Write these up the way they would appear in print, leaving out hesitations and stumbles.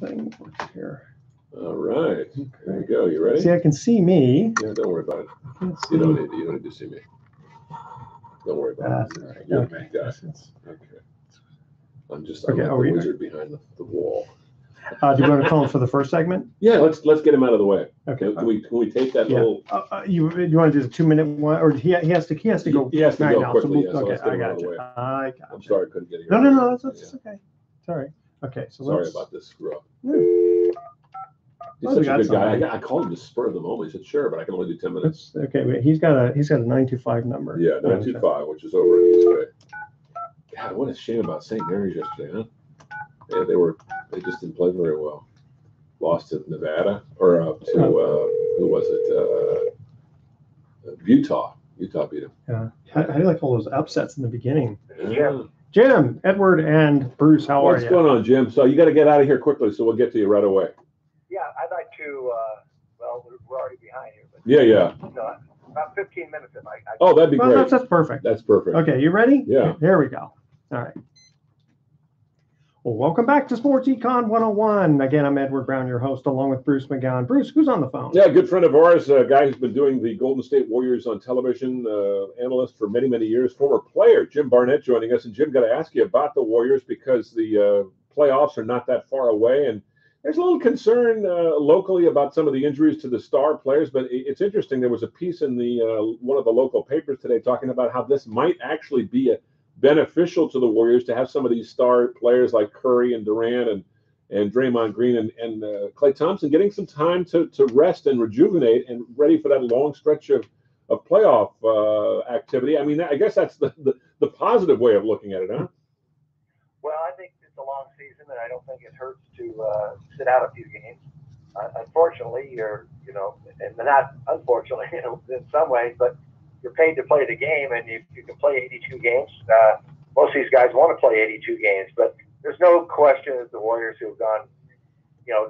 thing here. All right. Okay. There you go. You ready? See, I can see me. Yeah, don't worry about it. You don't need to see me. Don't worry about it. All right. You're Okay. the guy. Okay. I'm just Okay, the wizard behind the wall. Do you want to call him for the first segment? Yeah, let's get him out of the way. Okay. Can we take that little? You want to do the 2-minute one, or he has to go? He has to right go now. quickly. So let's get I him out got of the way. I got I'm sorry I couldn't get it. No, that's okay. It's all right. Okay, so sorry about this screw up. Yeah. He's such a good guy. I called him the spur of the moment. He said, "Sure, but I can only do 10 minutes." Okay, he's got a 925 number. Yeah, 925, which is over in East Bay. God, what a shame about St. Mary's yesterday, huh? Yeah, they just didn't play very well. Lost to Nevada or to who was it? Utah. Utah beat him. Yeah. How do you like all those upsets in the beginning? Yeah. Jim, Edward, and Bruce, how are you? What's going on, Jim? So you got to get out of here quickly, so we'll get to you right away. Yeah, I'd like to. Well, we're already behind here. But, Yeah. No, about 15 minutes if I Oh, that'd be great. That's perfect. That's perfect. Okay, you ready? Yeah. There we go. All right. Well, welcome back to Sports Econ 101. Again, I'm Edward Brown, your host, along with Bruce McGowan. Bruce, who's on the phone? Yeah, a good friend of ours, a guy who's been doing the Golden State Warriors on television, analyst for many, many years, former player, Jim Barnett, joining us. And Jim, got to ask you about the Warriors because the playoffs are not that far away. And there's a little concern locally about some of the injuries to the star players. But it's interesting. There was a piece in the one of the local papers today talking about how this might actually be beneficial to the Warriors to have some of these star players like Curry and Durant and Draymond Green and Klay Thompson getting some time to rest and rejuvenate and ready for that long stretch of playoff activity. I mean, I guess that's the positive way of looking at it, huh? Well, I think it's a long season, and I don't think it hurts to sit out a few games. Unfortunately, and not unfortunately, in some ways, but you're paid to play the game, and you can play 82 games. Most of these guys want to play 82 games, but there's no question that the Warriors who have gone,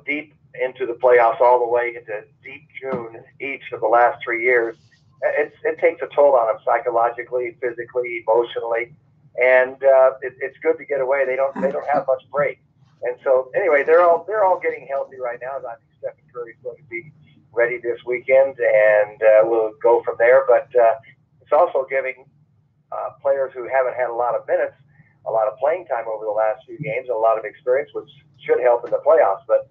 deep into the playoffs all the way into deep June each of the last 3 years, it takes a toll on them psychologically, physically, emotionally, and it's good to get away. They don't have much break, and so anyway, they're all getting healthy right now. I think Stephen Curry's going to be ready this weekend, and we'll go from there. But it's also giving players who haven't had a lot of minutes, a lot of playing time over the last few games, and a lot of experience, which should help in the playoffs. But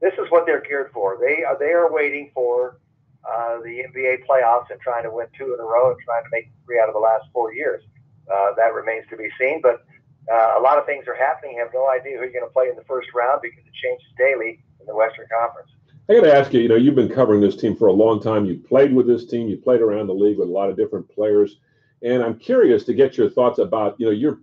this is what they're geared for. They are waiting for the NBA playoffs and trying to win 2 in a row and trying to make 3 out of the last 4 years. That remains to be seen. But a lot of things are happening. You have no idea who you're going to play in the first round because it changes daily in the Western Conference. I got to ask you, you've been covering this team for a long time. You played with this team. You played around the league with a lot of different players. And I'm curious to get your thoughts about, you're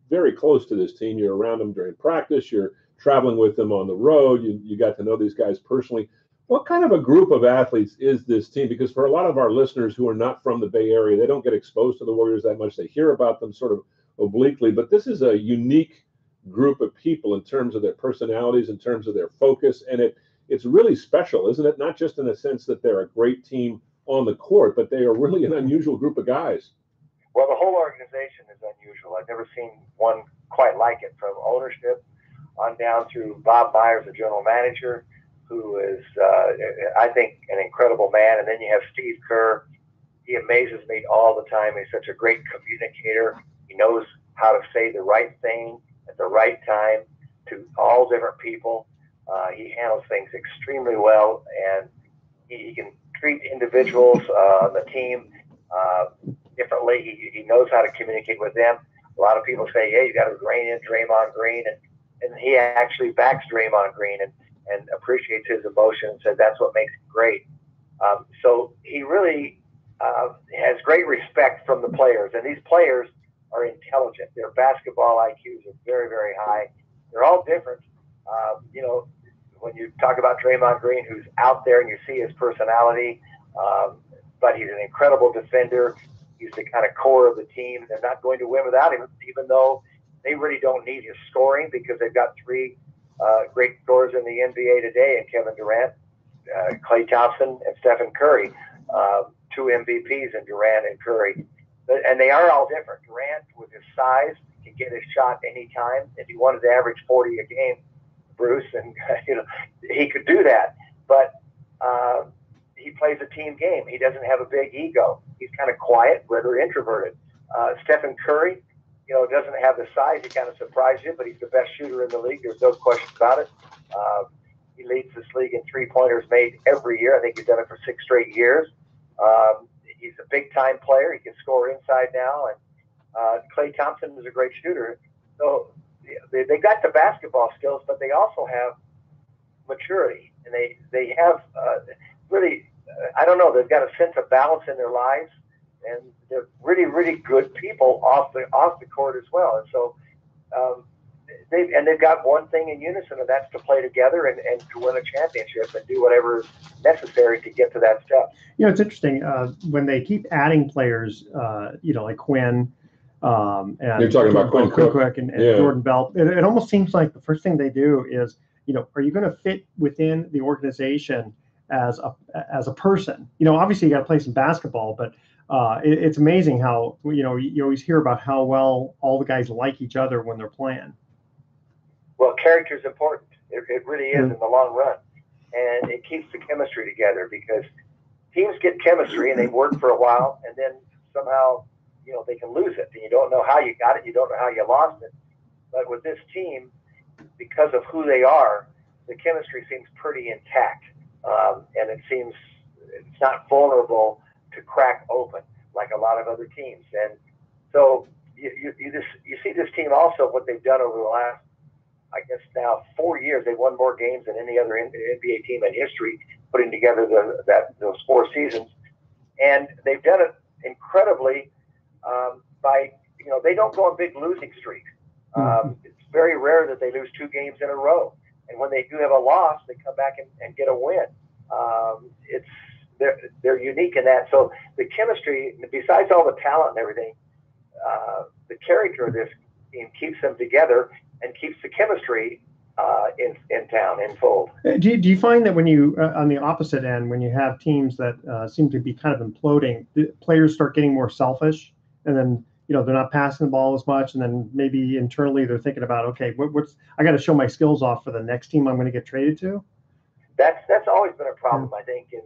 very close to this team. You're around them during practice. You're traveling with them on the road. You got to know these guys personally. What kind of a group of athletes is this team? Because for a lot of our listeners who are not from the Bay Area, they don't get exposed to the Warriors that much. They hear about them sort of obliquely. But this is a unique group of people in terms of their personalities, in terms of their focus. And it's really special, isn't it? Not just in the sense that they're a great team on the court, but they are really an unusual group of guys. Well, the whole organization is unusual. I've never seen one quite like it, from ownership on down through Bob Myers, the general manager, who is, I think, an incredible man. And then you have Steve Kerr. He amazes me all the time. He's such a great communicator. He knows how to say the right thing at the right time to all different people. He handles things extremely well, and he can treat individuals on the team differently. He knows how to communicate with them. A lot of people say, "Hey, you got to rein in Draymond Green," and he actually backs Draymond Green and appreciates his emotion and says that's what makes him great. So he really has great respect from the players, and these players are intelligent. Their basketball IQs are very, very high. They're all different. When you talk about Draymond Green, who's out there and you see his personality, but he's an incredible defender. He's the kind of core of the team. They're not going to win without him, even though they really don't need his scoring because they've got 3 great scorers in the NBA today, and Kevin Durant, Klay Thompson, and Stephen Curry, 2 MVPs in Durant and Curry. And they are all different. Durant, with his size, can get his shot anytime. If he wanted to average 40 a game, Bruce, and he could do that, but he plays a team game. He doesn't have a big ego. He's kind of quiet, rather introverted. Stephen Curry, doesn't have the size. He kind of surprised you, but he's the best shooter in the league. There's no question about it. He leads this league in three-pointers made every year. I think he's done it for 6 straight years. He's a big-time player. He can score inside now. And Klay Thompson is a great shooter. So they got the basketball skills, but they also have maturity. And they have really, I don't know, they've got a sense of balance in their lives. And they're really, really good people off the court as well. And so they've got one thing in unison, and that's to play together and to win a championship and do whatever is necessary to get to that step. It's interesting when they keep adding players, like Quinn. And you're talking about Quinn Cook and Jordan Bell. It almost seems like the first thing they do is, are you going to fit within the organization as a person? Obviously you got to play some basketball, but it's amazing how you always hear about how well all the guys like each other when they're playing. Well, character is important. It really is in the long run, and it keeps the chemistry together because teams get chemistry and they work for a while, and then somehow they can lose it, and you don't know how you got it, you don't know how you lost it. But with this team, because of who they are, the chemistry seems pretty intact, and it's not vulnerable to crack open like a lot of other teams. And so you see this team also, what they've done over the last, I guess now 4 years, they've won more games than any other NBA team in history, putting together those 4 seasons. And they've done it incredibly by, they don't go on big losing streaks. It's very rare that they lose 2 games in a row. And when they do have a loss, they come back and get a win. They're unique in that. So the chemistry, besides all the talent and everything, the character of this team keeps them together and keeps the chemistry in town, in fold. Do you find that when you, on the opposite end, when you have teams that seem to be kind of imploding, the players start getting more selfish, and then they're not passing the ball as much, and then maybe internally they're thinking about, okay, I got to show my skills off for the next team I'm going to get traded to? That's always been a problem, I think, in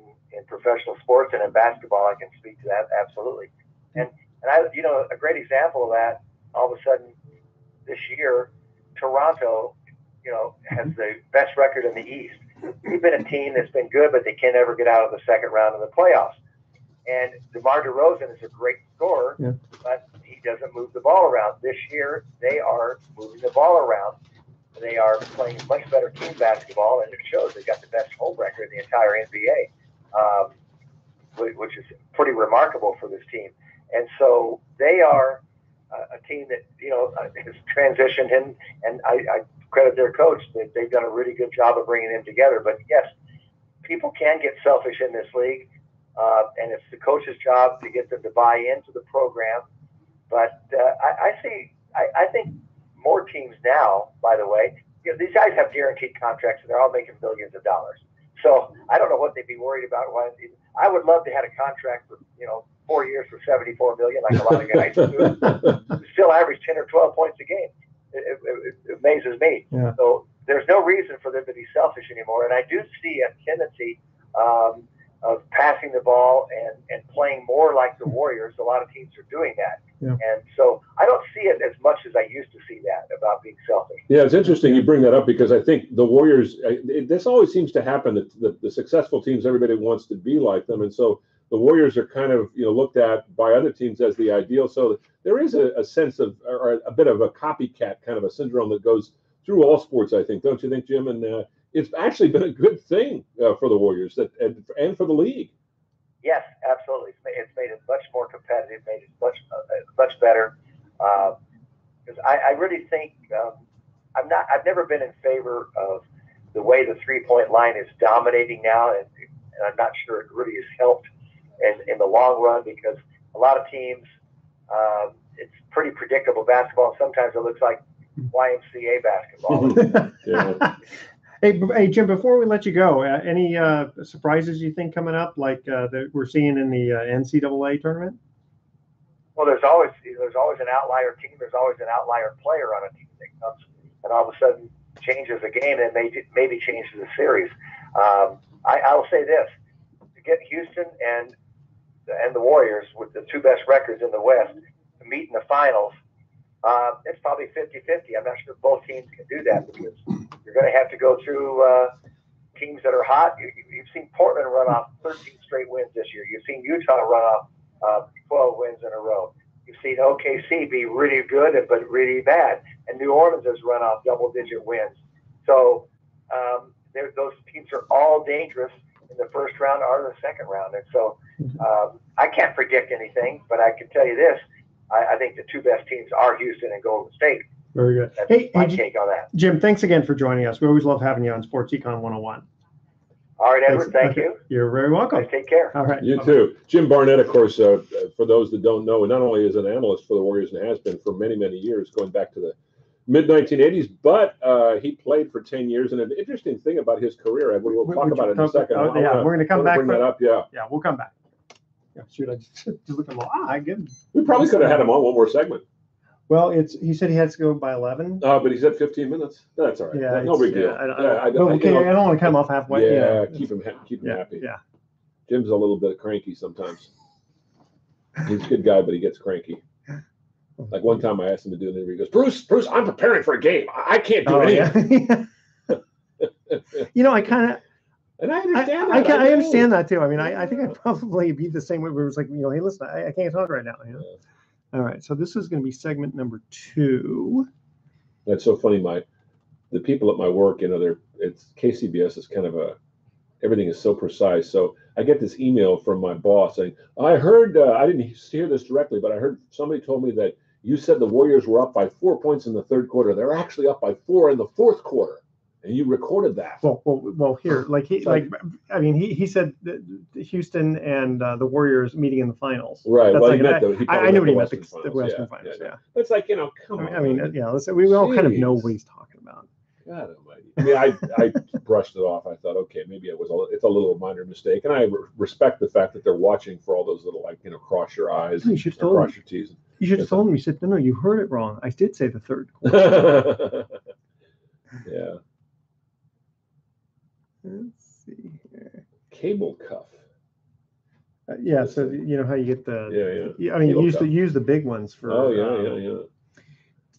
professional sports and in basketball. I can speak to that absolutely. And I, a great example of that, all of a sudden this year, Toronto, has the best record in the East. They've been a team that's been good, but they can't ever get out of the second round of the playoffs. And DeMar DeRozan is a great scorer, but he doesn't move the ball around. This year, they are moving the ball around. They are playing much better team basketball, and it shows. They've got the best home record in the entire NBA, which is pretty remarkable for this team. And so they are a team that has transitioned in, and I credit their coach. They've done a really good job of bringing them together. But yes, people can get selfish in this league, and it's the coach's job to get them to buy into the program. But I think more teams now, by the way, these guys have guaranteed contracts and they're all making millions of dollars. So I don't know what they'd be worried about. I would love to have a contract for 4 years for $74 million, like a lot of guys do. Still average 10 or 12 points a game. It amazes me. Yeah. So there's no reason for them to be selfish anymore. And I do see a tendency of passing the ball and playing more like the Warriors. A lot of teams are doing that. Yeah. And so I don't see it as much as I used to see that about being selfish. Yeah, it's interesting you bring that up because I think the Warriors, this always seems to happen that the successful teams, everybody wants to be like them. And so the Warriors are kind of, looked at by other teams as the ideal. So there is a sense of, or a bit of a copycat kind of a syndrome that goes through all sports, I think. Don't you think, Jim? And it's actually been a good thing for the Warriors and for the league. Yes, absolutely. It's made it much more competitive, made it much better. Because I really think I've never been in favor of the way the 3-point line is dominating now, and I'm not sure it really has helped in the long run because a lot of teams, it's pretty predictable basketball. Sometimes it looks like YMCA basketball. Yeah. Hey, Jim, before we let you go, any surprises you think coming up, like that we're seeing in the NCAA tournament? Well, there's always an outlier team. There's always an outlier player on a team that comes, and all of a sudden changes the game and maybe changes the series. I will say this: to get Houston and the Warriors with the two best records in the West to meet in the finals, it's probably 50-50. I'm not sure both teams can do that because you're going to have to go through teams that are hot. You've seen Portland run off 13 straight wins this year. You've seen Utah run off 12 wins in a row. You've seen OKC be really good but really bad. And New Orleans has run off double-digit wins. So those teams are all dangerous in the first round or the second round. And so I can't predict anything, but I can tell you this. I think the two best teams are Houston and Golden State. Very good. That's my take on that. Jim, thanks again for joining us. We always love having you on Sports Econ 101. All right, Edward, thank you. You're very welcome. Take care. All right. You too. Jim Barnett, of course, for those that don't know, not only is an analyst for the Warriors and has been for many, many years, going back to the mid-1980s, but he played for 10 years. And an interesting thing about his career, Edward, we'll talk about it in a second. Yeah, we're going to come back. Bring that up, yeah. Yeah, we'll come back. Yeah, shoot, I just look at him. I get him. We probably could have had him on one more segment. Well, he said he had to go by 11. But he said 15 minutes. That's all right. Yeah, no big deal. I don't want to come off halfway. Yeah, keep him happy. Yeah. Jim's a little bit cranky sometimes. He's a good guy, but he gets cranky. Like one time I asked him to do an interview. He goes, Bruce, I'm preparing for a game. I can't do anything. Yeah. I kind of. And I understand that. I understand that too. I mean, I think I'd probably be the same way where it was like, hey, listen, I can't talk right now. All right. So this is going to be segment number 2. That's so funny. The people at my work, it's KCBS is kind of everything is so precise. So I get this email from my boss saying, I heard, I didn't hear this directly, but I heard somebody told me that you said the Warriors were up by 4 points in the third quarter. They're actually up by 4 in the fourth quarter. And you recorded that. Well, here, he said that Houston and the Warriors meeting in the finals. Right. That's well, I knew what he meant. The Western Finals. Yeah. It's like, come on. I mean, listen, we all kind of know what he's talking about. God almighty. I mean, I brushed it off. I thought, okay, maybe it's a little minor mistake, and I respect the fact that they're watching for all those little cross your eyes, cross your T's. You should have told him. You said, no, you heard it wrong. I did say the third quarter. Yeah. Let's see here. Cable cuff. Yeah, so you know how you get the. Yeah. I mean, you use the big ones for. Oh yeah.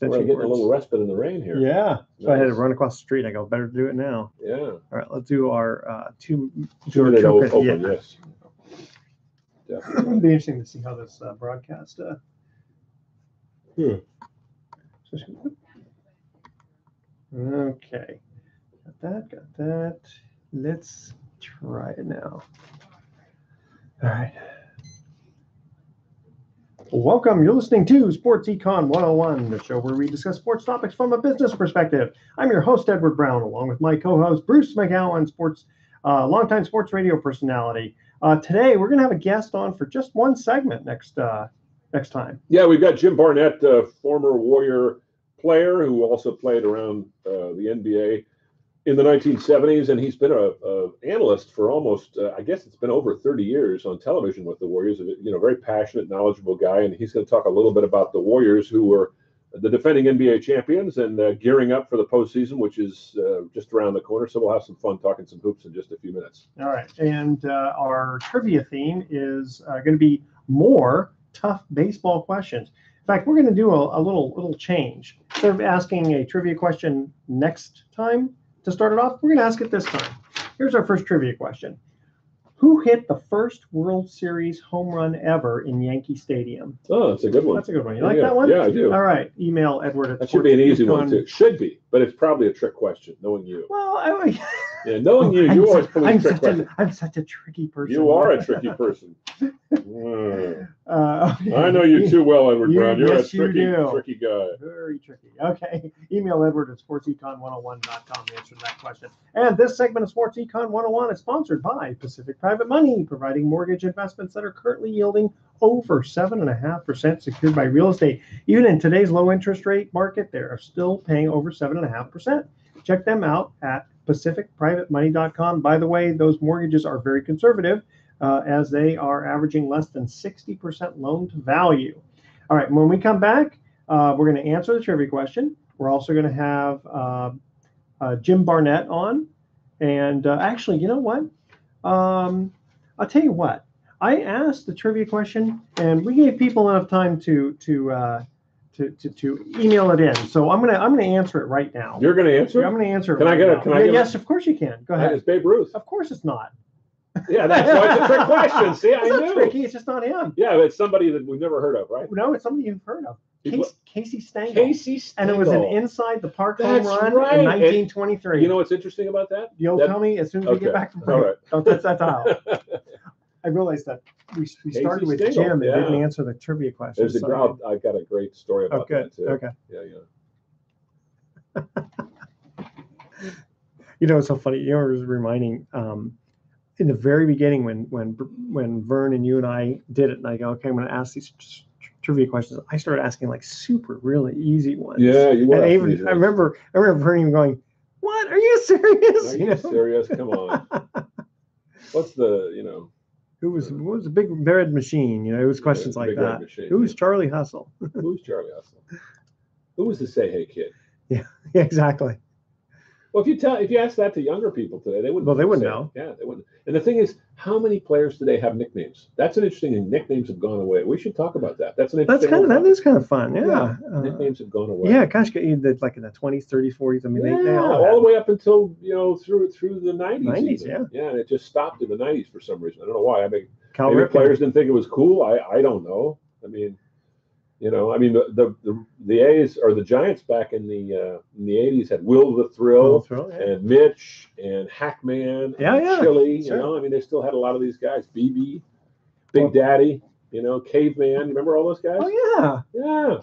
We're getting a little respite in the rain here. Yeah. So I had to run across the street. I go, better do it now. Yeah. All right, let's do our 2-minute open. Yes. Definitely. It'll be interesting to see how this broadcast. Okay. Got that. Let's try it now. All right. Welcome. You're listening to Sports Econ 101, the show where we discuss sports topics from a business perspective. I'm your host, Edward Brown, along with my co-host, Bruce McGowan, longtime sports radio personality. Today, we're going to have a guest on for just one segment next time. Yeah, we've got Jim Barnett, former Warrior player who also played around the NBA in the 1970s, and he's been an analyst for almost, I guess it's been over 30 years on television with the Warriors. Very passionate, knowledgeable guy, and he's going to talk a little bit about the Warriors, who were the defending NBA champions and gearing up for the postseason, which is just around the corner. So we'll have some fun talking some hoops in just a few minutes. All right, and our trivia theme is going to be more tough baseball questions. In fact, we're going to do a little change. Instead of asking a trivia question next time, to start it off, we're going to ask it this time. Here's our first trivia question. Who hit the first World Series home run ever in Yankee Stadium? Oh, that's a good one. That's a good one. You like that one? Yeah, I do. All right. Email Edward. That should be an easy one, too. Should be, but it's probably a trick question, knowing you. Well, knowing you always pull a trick question. I'm such a tricky person. You are a tricky person. I know you too well, Edward Brown. You're a tricky guy. Very tricky. Okay. Email Edward at sportsecon101.com to answer that question. And this segment of Sports Econ 101 is sponsored by Pacific Private Money, providing mortgage investments that are currently yielding over 7.5% secured by real estate. Even in today's low interest rate market, they are still paying over 7.5%. Check them out at pacificprivatemoney.com. By the way, those mortgages are very conservative, as they are averaging less than 60% loan to value. All right, when we come back, we're going to answer the trivia question. We're also going to have Jim Barnett on, and actually, you know what? I'll tell you what. I asked the trivia question, and we gave people enough time to email it in. So I'm gonna answer it right now. You're gonna answer? Yeah, I'm gonna answer it. Can right I get now. it? Can I get yes, of course you can. Go ahead. It's Babe Ruth. Of course it's not. Yeah, that's why it's a trick question. See, I It's not knew. tricky. It's just not him. Yeah, but it's somebody that we've never heard of, right? No, it's somebody you've heard of. Casey Stengel. Casey Stengel. And it was an inside the park That's home run right. in 1923. You know what's interesting about that? You'll tell me as soon as we Okay. get back from All break. right. Don't touch that dial. I realized that we started with Stengel, Jim and yeah. didn't answer the trivia question. There's I've got a great story about that too. Okay. Yeah, yeah. You know, it's so funny. You know, it was reminding in the very beginning when Vern and you and I did it, and I go, okay, I'm going to ask these trivia questions. I started asking like super, really easy ones. Yeah, you were. And I remember Vern even going, "What? Are you serious? Are you serious? Come on. What's the Who was the big red machine? You know, it was questions like that. Who's Charlie Hustle? Who's Charlie Hustle? Who was the Say Hey Kid? Yeah, exactly. Well, if you ask that to younger people today, they wouldn't. Well, they wouldn't know. Yeah, they wouldn't. And the thing is, how many players today have nicknames? That's an interesting thing. Nicknames have gone away. We should talk about that. That is kind of fun. Yeah. Nicknames have gone away. Yeah, gosh, like in the 20s, 30s, 40s. I mean, they all the way up until through the 90s. 90s, yeah. Yeah, and it just stopped in the 90s for some reason. I don't know why. I mean, Cal maybe Ripken. players didn't think it was cool. I don't know. I mean, the A's or the Giants back in the 80s had Will the Thrill, and Mitch and Hackman, and Chili. Sure. You know, I mean, they still had a lot of these guys. BB, Big Daddy, Caveman. You remember all those guys? Oh yeah. Yeah.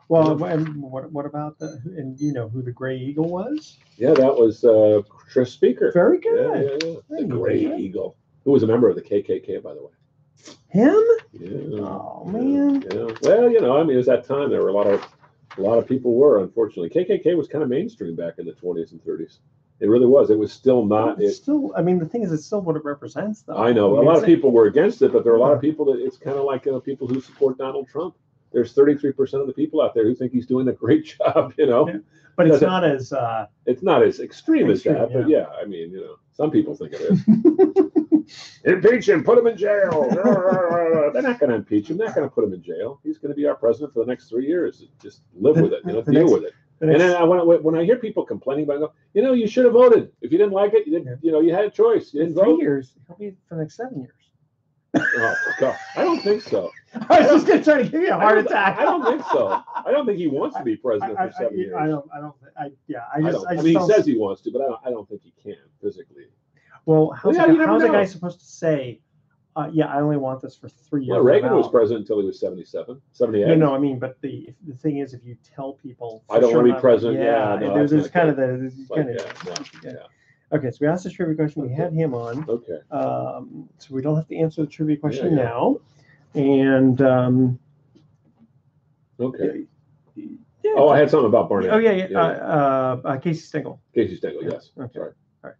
Well, what about and you know who the Gray Eagle was? Yeah, that was Chris Speaker. Very good. Yeah. The Gray Eagle, who was a member of the KKK, by the way. Him? Yeah. Oh man. Yeah. Well, I mean, it was that time there were a lot of people were, unfortunately. KKK was kind of mainstream back in the 20s and 30s. It really was. It was still not. I mean, the thing is, it's still what it represents, though. I know. A lot of people were against it, but there are a lot of people that it's kind of like people who support Donald Trump. There's 33% of the people out there who think he's doing a great job, Yeah. But it's not as extreme as that. But yeah, I mean, some people think it is. Impeach him, put him in jail. They're not going to impeach him. They're not going to put him in jail. He's going to be our president for the next 3 years. Just live with it, deal with it. And then when I hear people complaining about it, you should have voted. If you didn't like it, you had a choice. You didn't vote. 3 years. He'll be for the next 7 years. Oh God, I don't think so. I was just going to try to give you a heart attack. I don't think so. I don't think he wants to be president for 7 years. He says he wants to, but I don't think he can physically. Well, how's a guy supposed to say, I only want this for 3 years? Well, Reagan was president until he was 77, 78. No, I mean, but the thing is, if you tell people, I don't want to be president. there's kind of the. Yeah. Okay, so we asked the trivia question. We had him on. Okay. So we don't have to answer the trivia question now. And okay. Yeah, I had something about Barnett. Oh yeah. Casey Stengel. Casey Stengel, yes. Okay. Sorry. All right.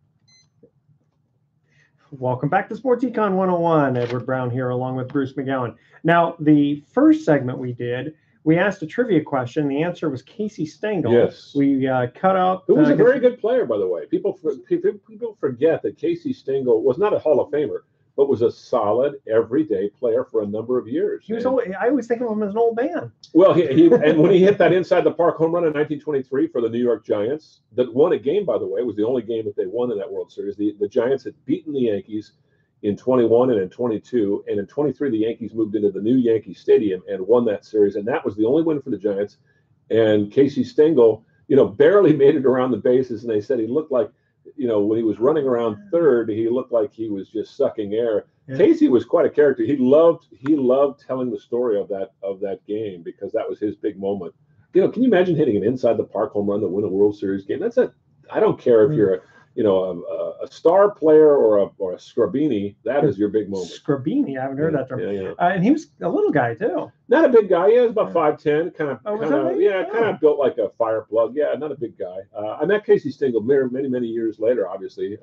Welcome back to Sports Econ 101. Edward Brown here, along with Bruce McGowan. Now, the first segment we did, we asked a trivia question. The answer was Casey Stengel. Yes. We cut out. Who was a very good player, by the way. People forget that Casey Stengel was not a Hall of Famer, but was a solid, everyday player for a number of years. He was. I always think of him as an old man. Well, he and when he hit that inside the park home run in 1923 for the New York Giants, that won a game, by the way, was the only game that they won in that World Series. The Giants had beaten the Yankees in 21 and in 22, and in 23 the Yankees moved into the new Yankee Stadium and won that series, and that was the only win for the Giants. And Casey Stengel, barely made it around the bases, and they said he looked like, when he was running around third, he looked like he was just sucking air. Yeah. Casey was quite a character. He loved telling the story of that game because that was his big moment. Can you imagine hitting an inside the park home run to win a World Series game? I don't care if you're a star player or a Scrabini, that is your big moment. Scrabini, I haven't heard that term. Yeah. And he was a little guy too. Not a big guy. Yeah, he was about 5'10", kind of built like a fire plug. Yeah, not a big guy. I met Casey Stengel many, many years later, obviously,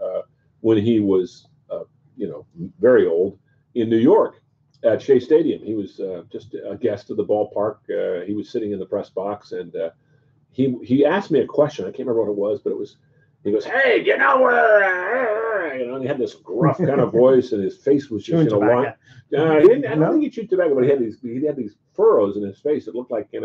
when he was, very old in New York at Shea Stadium. He was just a guest of the ballpark. He was sitting in the press box, and he asked me a question. I can't remember what it was, but it was He goes, "Hey, you know where?" You know, and he had this gruff kind of voice, and his face was just, long. He didn't. I don't think he chewed tobacco, but he had these furrows in his face. It looked like, I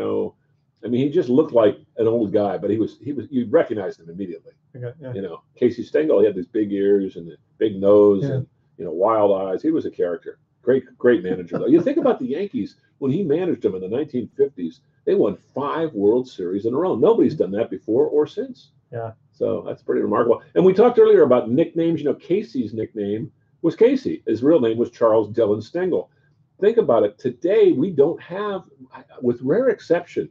mean, he just looked like an old guy, but he was. You recognized him immediately. Okay, yeah. Casey Stengel, he had these big ears and a big nose and wild eyes. He was a character. Great manager though. You think about the Yankees when he managed them in the 1950s. They won 5 World Series in a row. Nobody's done that before or since. Yeah. So that's pretty remarkable. And we talked earlier about nicknames. Casey's nickname was Casey. His real name was Charles Dillon Stengel. Think about it. Today, we don't have, with rare exception,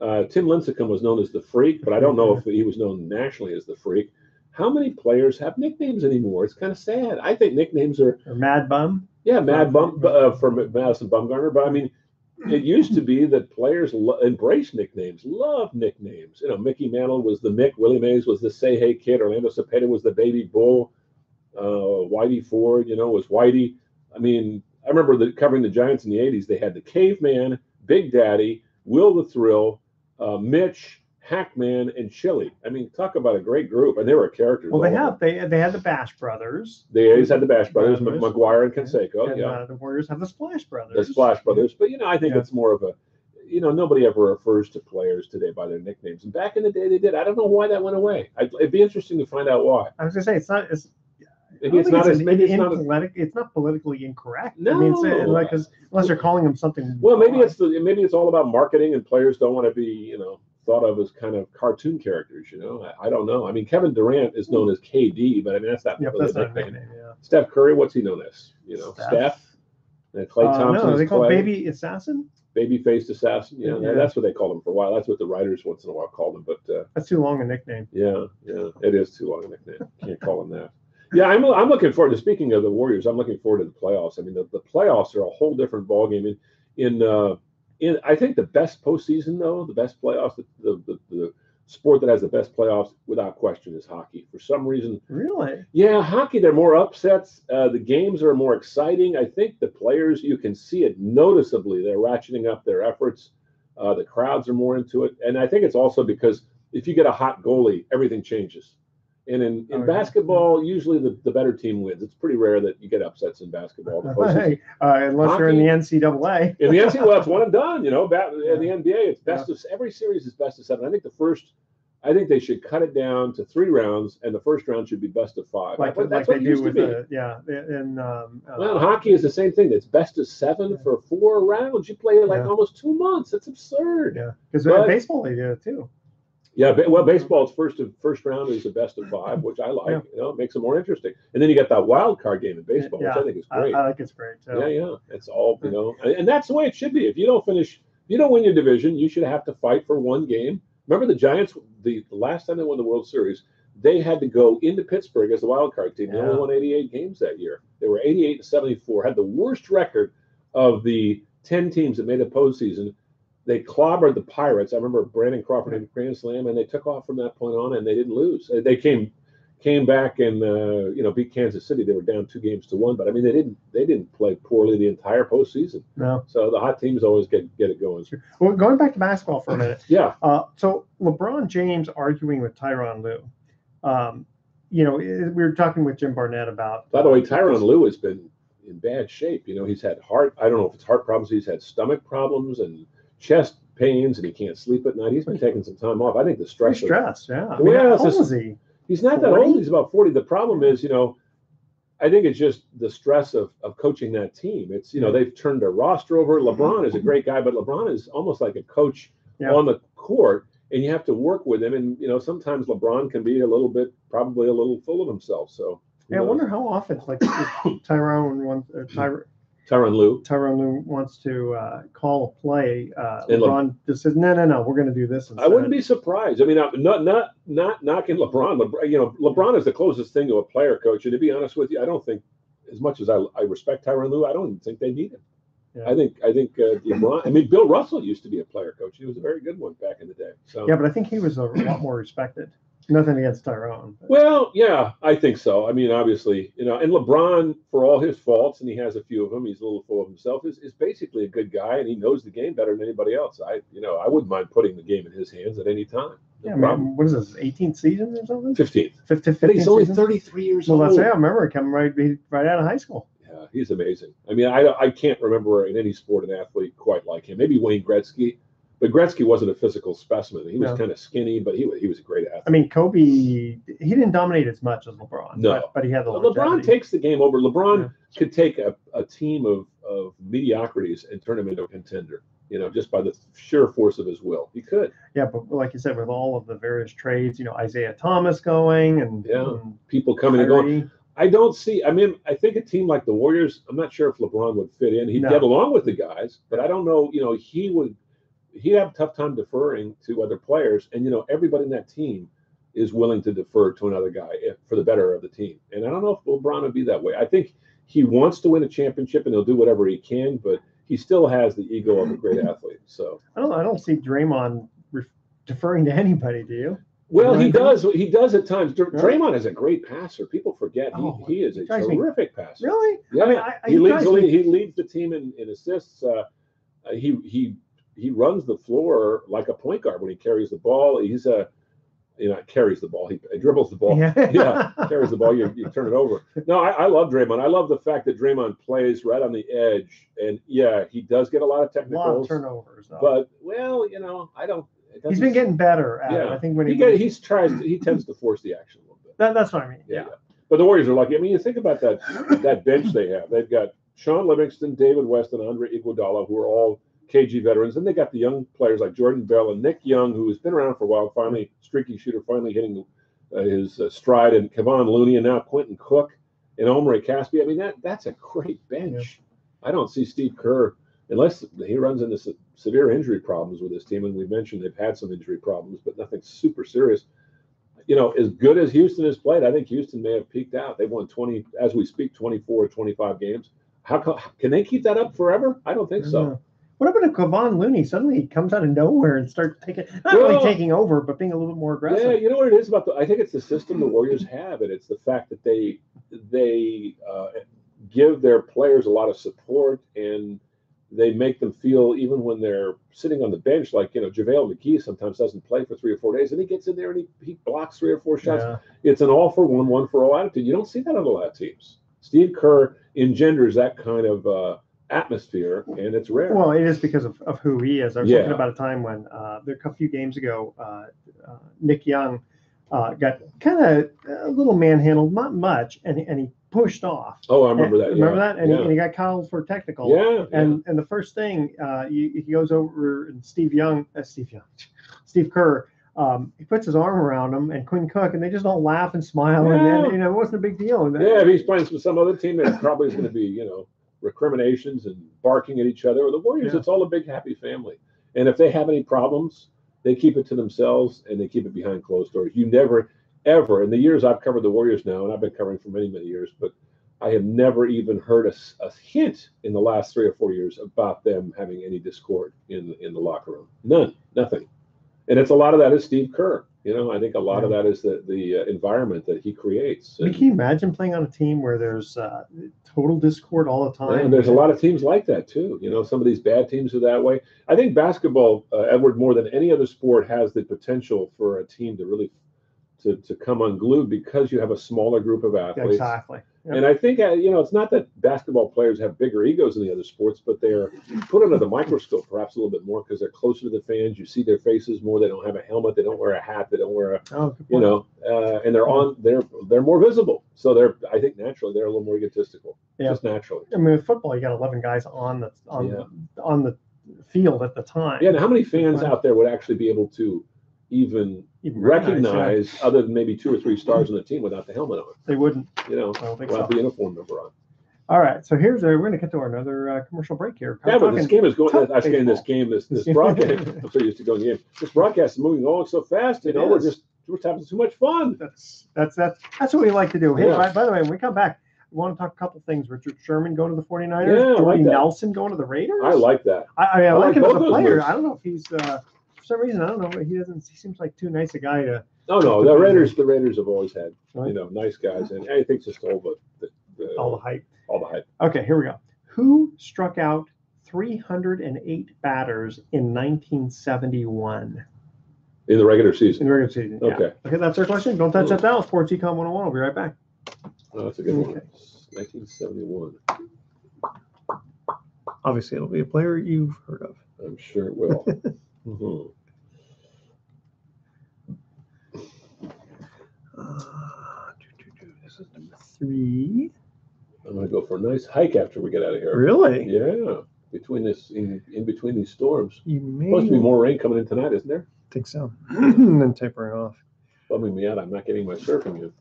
Tim Lincecum was known as the Freak, but I don't know if he was known nationally as the Freak. How many players have nicknames anymore? It's kind of sad. I think nicknames are... Or Mad Bum? Yeah, Mad Bum for Madison Bumgarner. But, I mean, it used to be that players embrace nicknames, love nicknames. Mickey Mantle was the Mick, Willie Mays was the Say Hey Kid, Orlando Cepeda was the Baby Bull, Whitey Ford, was Whitey. I mean, I remember covering the Giants in the 80s. They had the Caveman, Big Daddy, Will the Thrill, Mitch, Hackman, and Chili. I mean, talk about a great group, and they were characters. Well, they had the Bash Brothers. They always had the Bash Brothers, McGuire and Canseco. And, the Warriors have the Splash Brothers. The Splash Brothers, but I think it's more of a, nobody ever refers to players today by their nicknames, and back in the day they did. I don't know why that went away. It'd be interesting to find out why. I was gonna say it's not. It's not politically incorrect. No, I mean, unless you're calling them something. Well, maybe it's all about marketing, and players don't want to be thought of as kind of cartoon characters. I don't know. I mean, Kevin Durant is known as KD, but I mean that's not really a nickname. Yeah. Steph Curry, what's he known as? Steph. And Klay Thompson. No, they call Baby Assassin. Baby-faced assassin. Yeah, that's what they called him for a while. That's what the writers once in a while called him. But that's too long a nickname. Yeah, it is too long a nickname. Can't call him that. Yeah, I'm looking forward to. Speaking of the Warriors, I'm looking forward to the playoffs. I mean, the playoffs are a whole different ballgame. In I think the best postseason, though, the best playoffs, the sport that has the best playoffs without question is hockey. For some reason, really, yeah, hockey. There are more upsets. The games are more exciting. I think the players, you can see it noticeably. They're ratcheting up their efforts. The crowds are more into it, and I think it's also because if you get a hot goalie, everything changes. And in basketball, usually the better team wins. It's pretty rare that you get upsets in basketball. Unless you're in the NCAA. In the NCAA, it's one and done. In the NBA, it's best of every series is best of 7. I think they should cut it down to 3 rounds, and the first round should be best of 5. Like that's what it used to be. Well, hockey is the same thing. It's best of 7 for 4 rounds. You play almost 2 months. That's absurd. Yeah, because baseball they do it too. Yeah, well, baseball's first round is the best of 5, which I like. It makes it more interesting. And then you got that wild card game in baseball, which I think is great. I think it's great too. Yeah. It's all and that's the way it should be. If you don't win your division, you should have to fight for one game. Remember the Giants? The last time they won the World Series, they had to go into Pittsburgh as the wild card team. They only won 88 games that year. They were 88-74, had the worst record of the 10 teams that made the postseason. They clobbered the Pirates. I remember Brandon Crawford in Grand Slam, and they took off from that point on, and they didn't lose. They came back and beat Kansas City. They were down 2-1, but I mean they didn't play poorly the entire postseason. No. So the hot teams always get it going. Well, going back to basketball for a minute. Yeah. So LeBron James arguing with Tyronn Lue. We were talking with Jim Barnett about. By the way, Tyronn Lue has been in bad shape. He's had I don't know if it's heart problems. He's had stomach problems and chest pains, and he can't sleep at night. He's been taking some time off. I think the stress. Yeah. How old is he? He's not 40? That old. He's about 40. The problem is, I think it's just the stress of coaching that team. It's, they've turned their roster over. LeBron is a great guy, but LeBron is almost like a coach on the court, and you have to work with him. And, sometimes LeBron can be probably a little full of himself. So, I wonder how often, like, Tyronn Lue wants to call a play. LeBron just says, no, we're going to do this instead. I wouldn't be surprised. I mean, not knocking LeBron. LeBron is the closest thing to a player coach. And to be honest with you, I don't think, as much as I respect Tyronn Lue, I don't even think they need him. Yeah. I think LeBron. I mean, Bill Russell used to be a player coach. He was a very good one back in the day. So yeah, but I think he was a lot more respected. Nothing against Tyrone. Well, yeah, I think so. I mean, obviously, and LeBron, for all his faults, and he has a few of them, he's a little full of himself, is basically a good guy, and he knows the game better than anybody else. I wouldn't mind putting the game in his hands at any time. No problem. What is this, 18th season or something? 15th. 15th And he's only season? 33 years old. Well, that's it. I remember him coming right out of high school. Yeah, he's amazing. I mean, I can't remember in any sport an athlete quite like him. Maybe Wayne Gretzky. But Gretzky wasn't a physical specimen. He was kind of skinny, but he was a great athlete. I mean, Kobe, he didn't dominate as much as LeBron. No. But he had the LeBron takes the game over. LeBron could take a team of mediocrities and turn them into a contender, just by the sheer force of his will. He could. Yeah, but like you said, with all of the various trades, Isaiah Thomas going and people coming and going. I think a team like the Warriors, I'm not sure if LeBron would fit in. He'd get along with the guys, but I don't know, he'd have a tough time deferring to other players. And, everybody in that team is willing to defer to another guy for the better of the team. And I don't know if LeBron would be that way. I think he wants to win a championship and he'll do whatever he can, but he still has the ego of a great athlete. So I don't see Draymond deferring to anybody, do you? Well, he does. He does at times. Draymond is a great passer. People forget he is a terrific passer. Really? Yeah. I mean, he leads the team in assists. He runs the floor like a point guard when he carries the ball. He's carries the ball. He dribbles the ball. Carries the ball. You turn it over. No, I love Draymond. I love the fact that Draymond plays right on the edge, and he does get a lot of technicals, a lot of turnovers. Though. But I don't. He's been getting better at it. I think when he tends to force the action a little bit. That's what I mean. Yeah. But the Warriors are lucky. I mean, you think about that bench they have. They've got Sean Livingston, David West, and Andre Iguodala, who are all KG veterans. Then they got the young players like Jordan Bell and Nick Young, who has been around for a while, finally streaky shooter, finally hitting his stride, and Kevon Looney, and now Quentin Cook and Omri Caspi. I mean, that's a great bench. I don't see Steve Kerr, unless he runs into severe injury problems with his team, and we mentioned they've had some injury problems, but nothing super serious. As good as Houston has played, I think Houston may have peaked out. They've won 24 or 25 games. Can they keep that up forever? I don't think so. What happened to Kevon Looney? Suddenly he comes out of nowhere and starts really taking over, but being a little bit more aggressive. Yeah, you know what it is about I think it's the system the Warriors have, and it's the fact that they give their players a lot of support, and they make them feel, even when they're sitting on the bench, like, JaVale McGee sometimes doesn't play for 3 or 4 days, and he gets in there and he blocks 3 or 4 shots. Yeah. It's an all for one for all attitude. You don't see that on a lot of teams. Steve Kerr engenders that kind of atmosphere, and it's rare. Well, it is because of who he is. I was talking about a time when a few games ago, Nick Young got kind of a little manhandled, not much, and he pushed off. Oh, I remember that. Remember that? And he got called for technical. Yeah. And the first thing he goes over, and Steve Kerr, he puts his arm around him and Quinn Cook, and they just all laugh and smile, and it wasn't a big deal. And if he's playing with some other team, there probably is going to be recriminations and barking at each other. Or the Warriors, it's all a big happy family. And if they have any problems, they keep it to themselves and they keep it behind closed doors. You never, ever, in the years I've covered the Warriors now, and I've been covering for many, many years, but I have never even heard a hint in the last 3 or 4 years about them having any discord in the locker room. None, nothing. And it's a lot of that is Steve Kerr. I think a lot of that is the environment that he creates. Can you imagine playing on a team where there's total discord all the time? And there's a lot of teams like that too. Some of these bad teams are that way. I think basketball, Edward, more than any other sport, has the potential for a team to really to come unglued because you have a smaller group of athletes. Exactly. Yep. And I think, it's not that basketball players have bigger egos than the other sports, but they're put under the microscope perhaps a little bit more because they're closer to the fans. You see their faces more. They don't have a helmet. They don't wear a hat. They don't wear and they're more visible. So I think naturally they're a little more egotistical. Yeah. Just naturally. I mean, with football, you got 11 guys on the field at the time. Yeah. And how many fans out there would actually be able to even recognize other than maybe 2 or 3 stars on the team without the helmet on? They wouldn't. Without the uniform number on. All right, so we're going to get to another commercial break here. But this game is going. This broadcast. I'm so used to going game. This broadcast is moving along so fast. We're having too much fun. That's what we like to do. Hey, by the way, when we come back, we want to talk a couple things. Richard Sherman going to the 49ers. Jordy Nelson going to the Raiders. I like that. I like him as a player. I don't know if he's for some reason, I don't know. He seems like too nice a guy to Oh no, the Raiders have always had nice guys, and I think just all all the hype. All the hype. Okay, here we go. Who struck out 308 batters in 1971? In the regular season. In the regular season. Yeah. Okay, that's our question. Don't touch that dial. Sports Econ 101. I'll be right back. Oh, that's a good one. 1971. Obviously, it'll be a player you've heard of. I'm sure it will. Mm-hmm. This is number 3. I'm going to go for a nice hike after we get out of here. Really? Yeah. Between this, in between these storms. You may Supposed to be more rain coming in tonight, isn't there? I think so. And then tapering off. Bumming me out. I'm not getting my surfing in.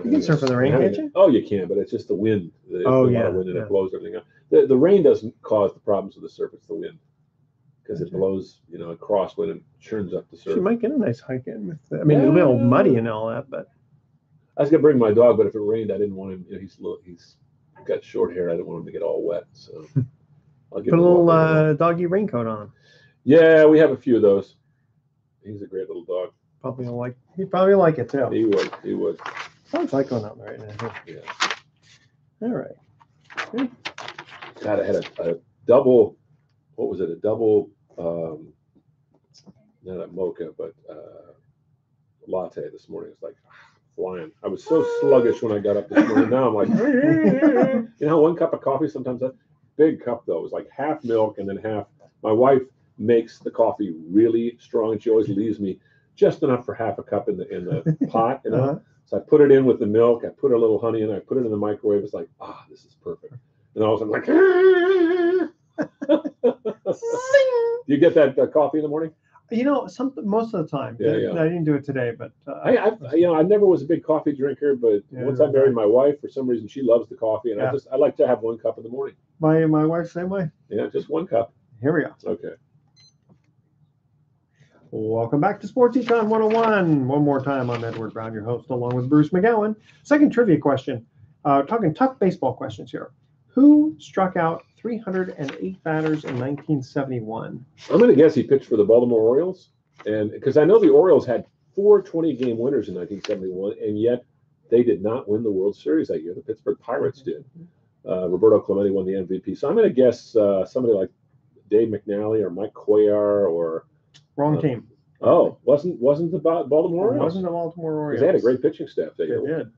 You can surf in the rain, can't you? Oh, you can, but it's just the wind. A lot of wind and it blows everything up. The rain doesn't cause the problems with the surf. It's the wind. Because it blows, a crosswind and churns up the surf. You might get a nice hike in. It'll be a little muddy and all that, but. I was going to bring my dog, but if it rained, I didn't want him. He's got short hair. I didn't want him to get all wet. So I'll give put a little doggy raincoat on him. Yeah, we have a few of those. He's a great little dog. He'd probably like it too. He would. Sounds like going out right now. Yeah. All right. Okay. God, I had a double. What was it? A double. Not a mocha, but latte this morning. It's like flying. I was so sluggish when I got up this morning. Now I'm like, how 1 cup of coffee sometimes. That big cup though, it was like half milk and then half. My wife makes the coffee really strong, and she always leaves me just enough for half a cup in the pot. So I put it in with the milk. I put a little honey in. I put it in the microwave. It's like, this is perfect. And all of a sudden, Do you get that coffee in the morning? Most of the time. Yeah. I didn't do it today, but I never was a big coffee drinker, but once I married my wife, for some reason she loves the coffee, and I like to have 1 cup in the morning. My wife same way. Yeah, just 1 cup. Here we go. Okay. Welcome back to Sports Econ 101. One more time, I'm Edward Brown, your host, along with Bruce McGowan. Second trivia question. Talking tough baseball questions here. Who struck out 308 batters in 1971? I'm going to guess he pitched for the Baltimore Orioles, and because I know the Orioles had 4 20-game winners in 1971, and yet they did not win the World Series that year. The Pittsburgh Pirates did. Roberto Clemente won the MVP. So I'm going to guess somebody like Dave McNally or Mike Cuellar or. Wrong team. Oh, wasn't the Baltimore Orioles? It wasn't the Baltimore Orioles. They had a great pitching staff. They did.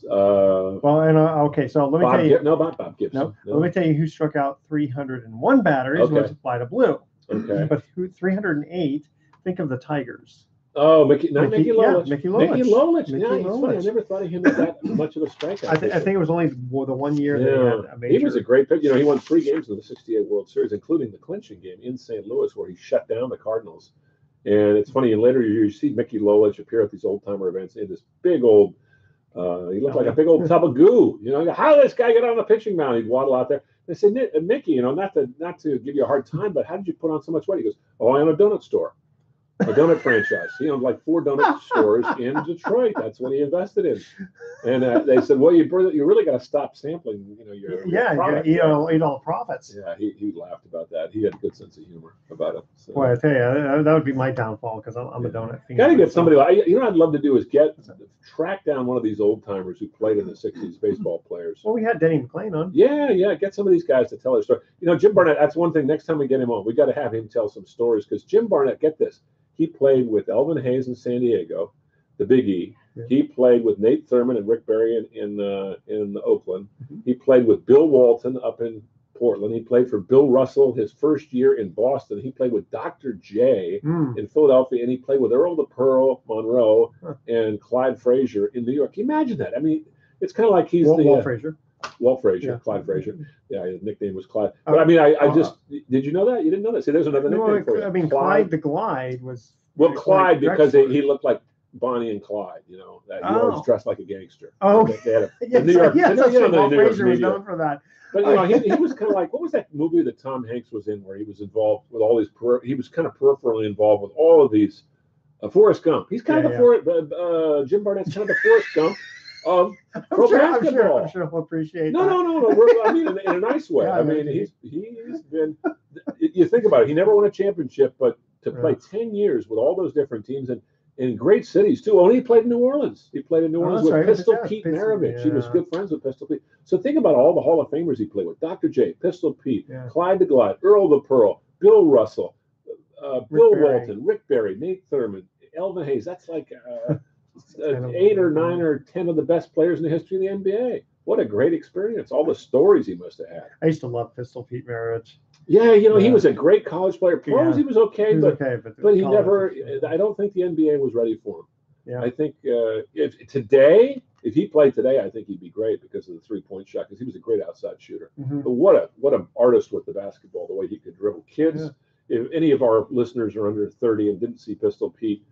Okay, so let me tell you. Not Bob Gibson. No, let me tell you who struck out 301 batters was Vida Blue. Okay. But 308, think of the Tigers. Oh, Mickey Lolich. Yeah, Mickey Lolich. Mickey Lolich. Yeah, it's funny. I never thought of him as that much of a strikeout. I think it was only the 1 year they had a major. He was a great pitcher. He won 3 games in the '68 World Series, including the clinching game in St. Louis, where he shut down the Cardinals. And it's funny. In later years, you see Mickey Lolich appear at these old timer events in this big old. He looked like a big old tub of goo. How did this guy get on the pitching mound? He'd waddle out there. They said, Mickey, not to give you a hard time, but how did you put on so much weight? He goes, I own a donut store. A donut franchise. He owned like 4 donut stores in Detroit. That's what he invested in. And they said, well, you really got to stop sampling, your product. You got to eat all the profits. Yeah, he laughed about that. He had a good sense of humor about it. So. Boy, I tell you, that would be my downfall because I'm a donut fiend. Got to get somebody like, what I'd love to do is track down one of these old timers who played in the '60s, baseball players. Well, we had Denny McClain on. Yeah. Get some of these guys to tell their story. Jim Barnett. That's one thing. Next time we get him on, we got to have him tell some stories because Jim Barnett. Get this. He played with Elvin Hayes in San Diego, the Big E. Yeah. He played with Nate Thurman and Rick Barry in Oakland. Mm-hmm. He played with Bill Walton up in Portland. He played for Bill Russell his first year in Boston. He played with Dr. J in Philadelphia, and he played with Earl the Pearl Monroe and Clyde Frazier in New York. Can you imagine that? I mean, it's kind of like he's Walt Frazier. Walt Frazier, Clyde Frazier. Yeah, his nickname was Clyde. But I mean, I just did you know that? You didn't know that? See, there's another nickname for it. I mean, Clyde the Glide was. Well, Clyde because he looked like Bonnie and Clyde. He always dressed like a gangster. Oh, they had a New York. Walt Frazier was known for that. But he was kind of like, what was that movie that Tom Hanks was in where he was involved with all these? He was kind of peripherally involved with all of these. Forrest Gump. He's kind of Jim Barnett's kind of the Forrest Gump of pro basketball. I'm sure he'll appreciate that. No. I mean, in a nice way. I mean, he's been. You think about it. He never won a championship, but to play 10 years with all those different teams, and in great cities too. Only he played in New Orleans. He played in New Orleans with right. Pistol Yeah, Pete Pistol, Maravich. He was yeah. good friends with Pistol Pete. So think about all the Hall of Famers he played with: Dr. J, Pistol Pete, Yeah. Clyde the Glide, Earl the Pearl, Bill Russell, Bill Berry. Walton, Rick Barry, Nate Thurman, Elvin Hayes. That's like 10 8 or 9 or 10 of the best players in the history of the NBA. What a great experience! All the stories he must have had. I used to love Pistol Pete Maravich. Yeah, he Yeah. was a great college player. Pros, he was okay, He was but okay, but he college never. was- I don't think the NBA was ready for him. Yeah. I think if he played today, I think he'd be great because of the 3-point shot, because he was a great outside shooter. Mhm. But what an artist with the basketball, the way he could dribble. Kids, if any of our listeners are under 30 and didn't see Pistol Pete,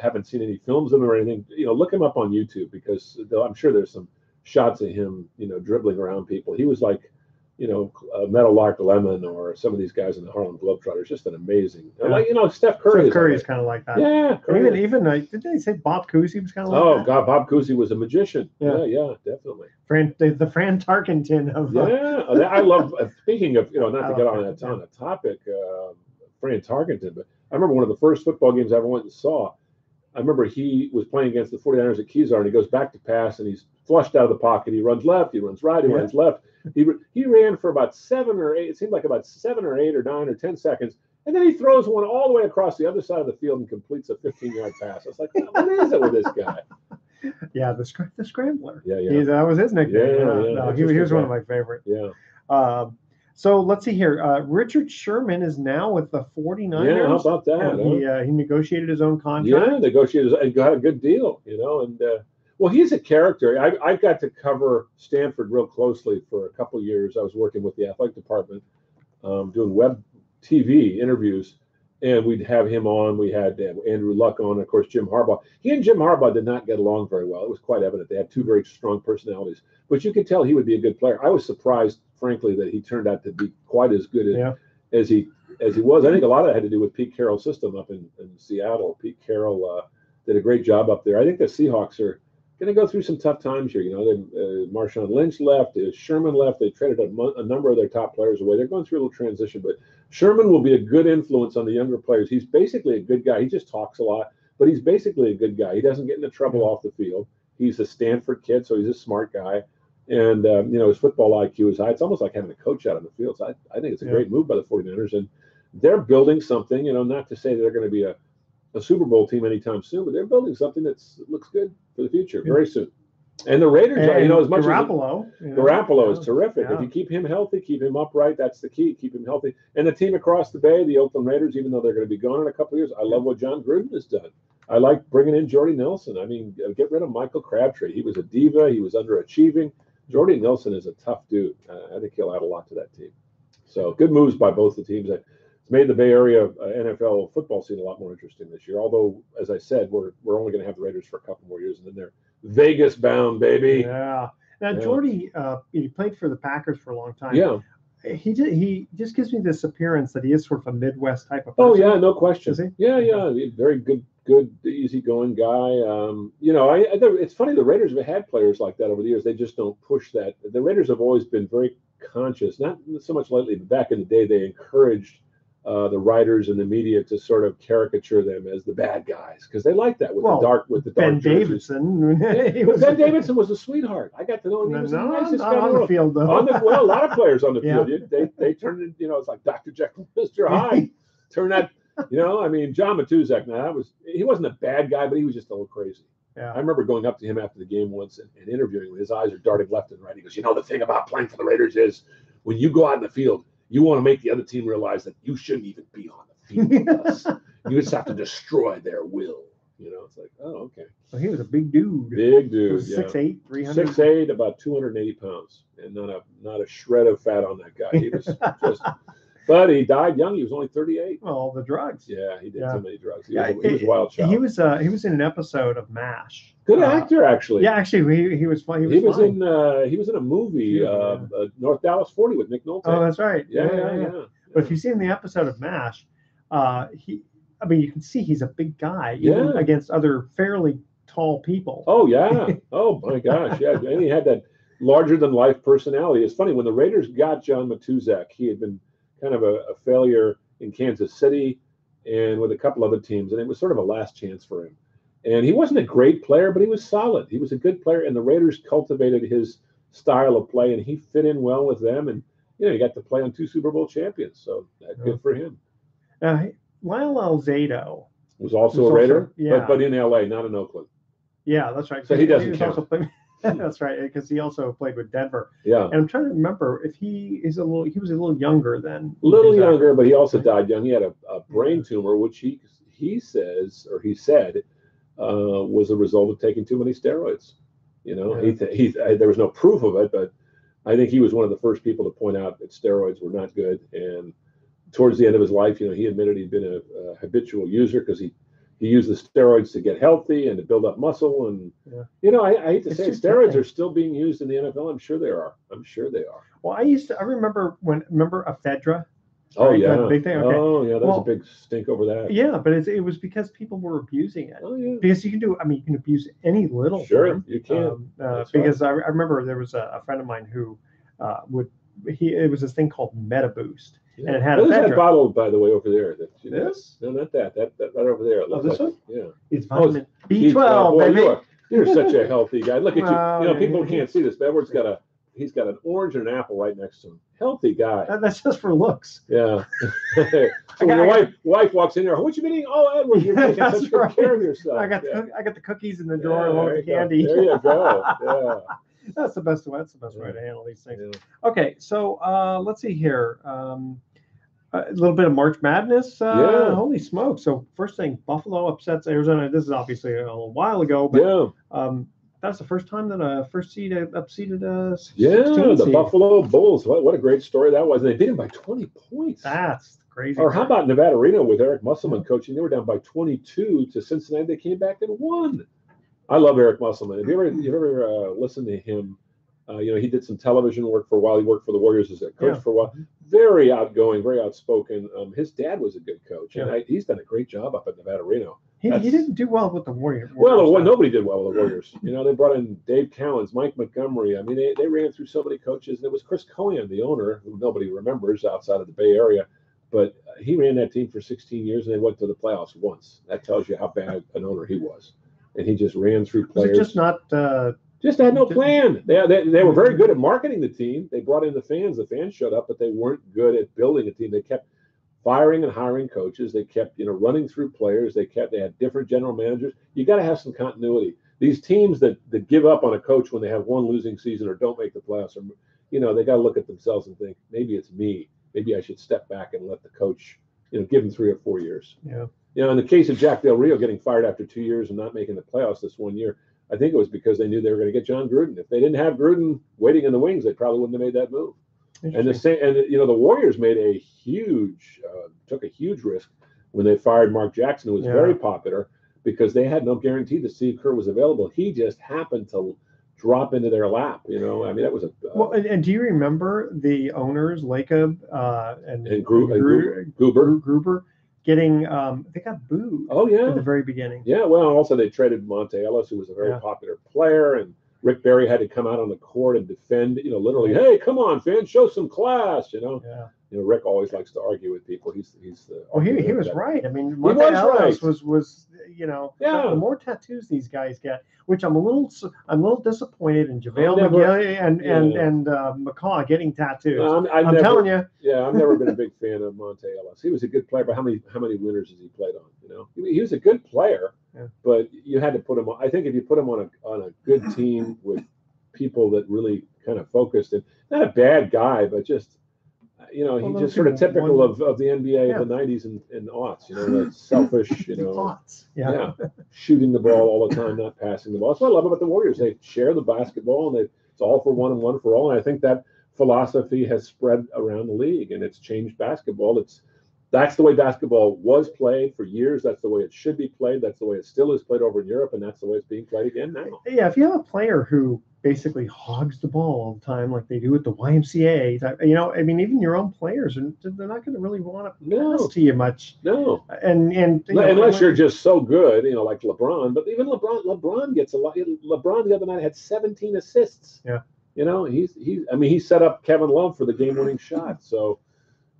haven't seen any films of him or anything, look him up on YouTube, because I'm sure there's some shots of him, dribbling around people. He was like, Meadowlark Lemon or some of these guys in the Harlem Globetrotters. Just an amazing, like Steph Curry. Steph Curry is kind of like that. Yeah, even did they say Bob Cousy was kind of like oh that? God, Bob Cousy was a magician. Yeah. Yeah, definitely. The Fran Tarkenton of I love. Speaking of, not to get on that a topic, Fran Tarkenton, but I remember one of the first football games I ever went and saw. I remember he was playing against the 49ers at Kezar, and he goes back to pass, and he's flushed out of the pocket. He runs left, he runs right, he runs left. He ran for about 7 or 8. It seemed like about 7 or 8 or 9 or 10 seconds, and then he throws one all the way across the other side of the field and completes a 15-yard pass. I was like, what is it with this guy? Yeah, the Scrambler. Yeah. That was his nickname. Yeah. No, he was one of my favorite. Yeah. So let's see here. Richard Sherman is now with the 49ers. Yeah, how about that? And he negotiated his own contract. Yeah, negotiated and got a good deal, and well, he's a character. I got to cover Stanford real closely for a couple of years. I was working with the athletic department, doing web TV interviews, and we'd have him on. We had Andrew Luck on, and of course, Jim Harbaugh. He and Jim Harbaugh did not get along very well. It was quite evident. They had two very strong personalities, but you could tell he would be a good player. I was surprised, frankly, that he turned out to be quite as good as he was. I think a lot of that had to do with Pete Carroll's system up in Seattle. Pete Carroll did a great job up there. I think the Seahawks are going to go through some tough times here. Marshawn Lynch left, Sherman left. They traded a number of their top players away. They're going through a little transition, but Sherman will be a good influence on the younger players. He's basically a good guy. He just talks a lot, but he's basically a good guy. He doesn't get into trouble off the field. He's a Stanford kid, so he's a smart guy. And, his football IQ is high. It's almost like having a coach out on the field. So I think it's a great move by the 49ers. And they're building something, not to say that they're going to be a Super Bowl team anytime soon, but they're building something that looks good for the future very soon. And the Raiders, as much Garoppolo is terrific. Yeah. If you keep him healthy, keep him upright, that's the key. Keep him healthy. And the team across the bay, the Oakland Raiders, even though they're going to be gone in a couple of years, I love what John Gruden has done. I like bringing in Jordy Nelson. I mean, get rid of Michael Crabtree. He was a diva. He was underachieving. Jordy Nelson is a tough dude. I think he'll add a lot to that team. So good moves by both the teams. It's made the Bay Area NFL football scene a lot more interesting this year. Although, as I said, we're only going to have the Raiders for a couple more years, and then they're Vegas bound, baby. Yeah. Now, Jordy, he played for the Packers for a long time. Yeah. He just gives me this appearance that he is sort of a Midwest type of person. Oh yeah, no question. Is he? Yeah. Very good, easygoing guy. It's funny. The Raiders have had players like that over the years. They just don't push that. The Raiders have always been very conscious, not so much lately, but back in the day, they encouraged the writers and the media to sort of caricature them as the bad guys, because they like that with the dark Ben jerseys. Davidson. Ben Davidson was a sweetheart. I got to know him. He was the nicest guy on the field though. A lot of players on the field. They turned it. It's like Dr. Jekyll, Mr. Hyde. Turn that. John Matuzak. Now he wasn't a bad guy, but he was just a little crazy. Yeah. I remember going up to him after the game once and interviewing him. His eyes are darting left and right. He goes, the thing about playing for the Raiders is when you go out in the field, you want to make the other team realize that you shouldn't even be on the field with us. You just have to destroy their will. It's like, oh, okay. Well, he was a big dude. Big dude. 6'8", 300. 6'8", about 280 pounds, and not a shred of fat on that guy. He was just. But he died young. He was only 38. Well, the drugs. Yeah, he did too many drugs. He was a wild child. He was in an episode of MASH. Good actor, actually. Yeah, actually, he was fun. He was in a movie, North Dallas 40 with Nick Nolte. Oh, that's right. Yeah. But if you've seen the episode of MASH, you can see he's a big guy, even against other fairly tall people. Oh yeah. Oh my gosh. Yeah, and he had that larger than life personality. It's funny, when the Raiders got John Matuzak, he had been kind of a failure in Kansas City. and with a couple other teams, and it was sort of a last chance for him. And he wasn't a great player, but he was solid. He was a good player, and the Raiders cultivated his style of play, and he fit in well with them. And he got to play on 2 Super Bowl champions, so good for him. Lyle Alzado was also a Raider, yeah, but in LA, not in Oakland. Yeah, that's right. So he doesn't count. That's right, because he also played with Denver. Yeah, and I'm trying to remember if he was a little younger then. A little younger, but he also died young. He had a brain tumor, which he says, or he said, was a result of taking too many steroids. There was no proof of it, but I think he was one of the first people to point out that steroids were not good. And towards the end of his life, he admitted he'd been a habitual user because he used the steroids to get healthy and to build up muscle. And I hate to say it, steroids are still being used in the NFL. I'm sure they are. Well, I remember ephedra. Oh, right? yeah. Big thing. Okay. Oh, yeah. There was a big stink over that. Yeah, but it was because people were abusing it. Oh, yeah. Because you can abuse any little Sure, form. you can. Because I remember there was a friend of mine who it was this thing called MetaBoost. Yeah. And it had that bottle, by the way, over there. This? No, not that. That right over there. Oh, this one? Yeah. It's vitamin B12, baby. You're such a healthy guy. Look at you. People can't see this, but Edward's he's got an orange and an apple right next to him. Healthy guy. That's just for looks. Yeah. So when your wife walks in there, what you been eating? Oh, Edward, you're taking such good care of yourself. I got the cookies in the drawer along with the candy. There you go. Yeah. That's the best way to handle these things. Yeah. Okay, so let's see here. A little bit of March Madness. Holy smoke! So first thing, Buffalo upsets Arizona. This is obviously a little while ago, but that's the first time that a first seed upseeded a 16 the seed. Buffalo Bulls. What a great story that was. They beat him by 20 points. That's crazy. Or how about Nevada Reno with Eric Musselman coaching? They were down by 22 to Cincinnati. They came back and won. I love Eric Musselman. Have you ever listened to him? He did some television work for a while. He worked for the Warriors as a coach for a while. Very outgoing, very outspoken. His dad was a good coach, and he's done a great job up at Nevada Reno. He didn't do well with the Warriors. Nobody did well with the Warriors. They brought in Dave Cowens, Mike Montgomery. I mean, they ran through so many coaches, and it was Chris Cohen, the owner, who nobody remembers outside of the Bay Area. But he ran that team for 16 years, and they went to the playoffs once. That tells you how bad an owner he was. And he just ran through players. Was it just not... Just had no plan. They were very good at marketing the team. They brought in the fans. The fans showed up, but they weren't good at building a team. They kept firing and hiring coaches. They kept running through players. They had different general managers. You got to have some continuity. These teams that give up on a coach when they have one losing season or don't make the playoffs, or they got to look at themselves and think, maybe it's me. Maybe I should step back and let the coach give him 3 or 4 years. Yeah. In the case of Jack Del Rio getting fired after 2 years and not making the playoffs this 1 year, I think it was because they knew they were going to get John Gruden. If they didn't have Gruden waiting in the wings, they probably wouldn't have made that move. And the Warriors made took a huge risk when they fired Mark Jackson, who was very popular, because they had no guarantee that Steve Kerr was available. He just happened to drop into their lap. I mean, that was and do you remember the owners, Lacob and Gruber? Getting they got booed. Oh yeah, at the very beginning. Yeah, well, also they traded Monte Ellis, who was a very popular player, and Rick Barry had to come out on the court and defend. Literally, hey, come on, fans, show some class. Yeah. Rick always likes to argue with people. He's the. Oh, he was right. I mean, Monte Ellis was the more tattoos these guys get, which I'm a little disappointed in JaVale McGee and McCaw getting tattoos. I'm telling you. Yeah, I've never been a big fan of Monte Ellis. He was a good player, but how many winners has he played on? He was a good player, but you had to put him on. I think if you put him on a good team with people that really kind of focused, and not a bad guy, but just. He's just sort of typical of the NBA of the 90s and aughts, like selfish, shooting the ball all the time, not passing the ball. That's what I love about the Warriors. They share the basketball, and it's all for one and one for all. And I think that philosophy has spread around the league, and it's changed basketball. That's the way basketball was played for years. That's the way it should be played. That's the way it still is played over in Europe, and that's the way it's being played again now. Yeah, if you have a player who basically hogs the ball all the time like they do at the YMCA, I mean, even your own players, they're not going to really want to pass to you much. No. And unless you're just so good, like LeBron. But even LeBron gets a lot. LeBron the other night had 17 assists. Yeah. He set up Kevin Love for the game-winning shot. So.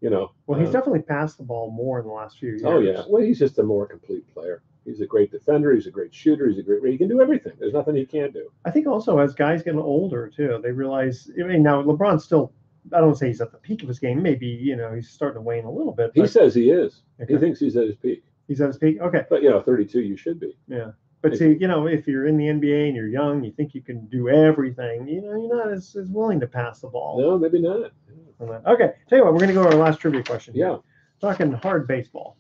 Well, he's definitely passed the ball more in the last few years. Oh yeah. Well, he's just a more complete player. He's a great defender. He's a great shooter. He can do everything. There's nothing he can't do. I think also as guys get older too, they realize. I mean, now LeBron's still. I don't say he's at the peak of his game. Maybe he's starting to wane a little bit. He says he is. Okay. He thinks he's at his peak. He's at his peak. Okay. But 32, you should be. Yeah. But see, if you're in the NBA and you're young, you think you can do everything. You're not as willing to pass the ball. No, maybe not. Okay. Tell you what, we're going to go to our last trivia question. Yeah. Talking hard baseball.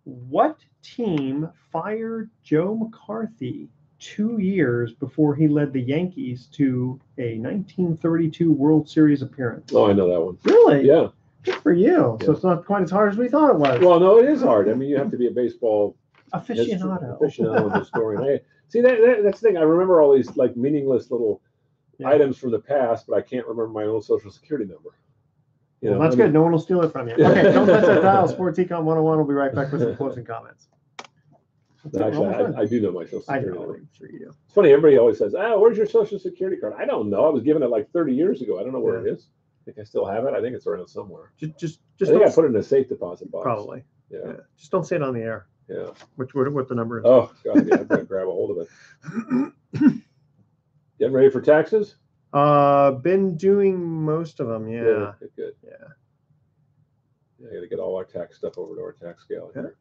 What team fired Joe McCarthy 2 years before he led the Yankees to a 1932 World Series appearance? Oh, I know that one. Really? Yeah. Good for you. Yeah. So it's not quite as hard as we thought it was. Well, no, it is hard. I mean, you have to be a baseball aficionado and historian. See, that's the thing. I remember all these like meaningless little items from the past, but I can't remember my own social security number. Well, that's good. No one will steal it from you. Okay, don't touch that dial. Sports Econ 101. We'll be right back with some closing comments. Actually, I do know my social security number. I'm sure you do. It's funny. Everybody always says, where's your social security card? I don't know. I was given it like 30 years ago. I don't know where it is. I think I still have it. I think it's around somewhere. Just I think I put it in a safe deposit box. Probably. Yeah. Just don't say it on the air. Yeah. What the number is? Oh God, yeah, I'm gonna grab a hold of it. Getting ready for taxes? Been doing most of them. Yeah. Good. Yeah. I got to get all our tax stuff over to our tax gal here.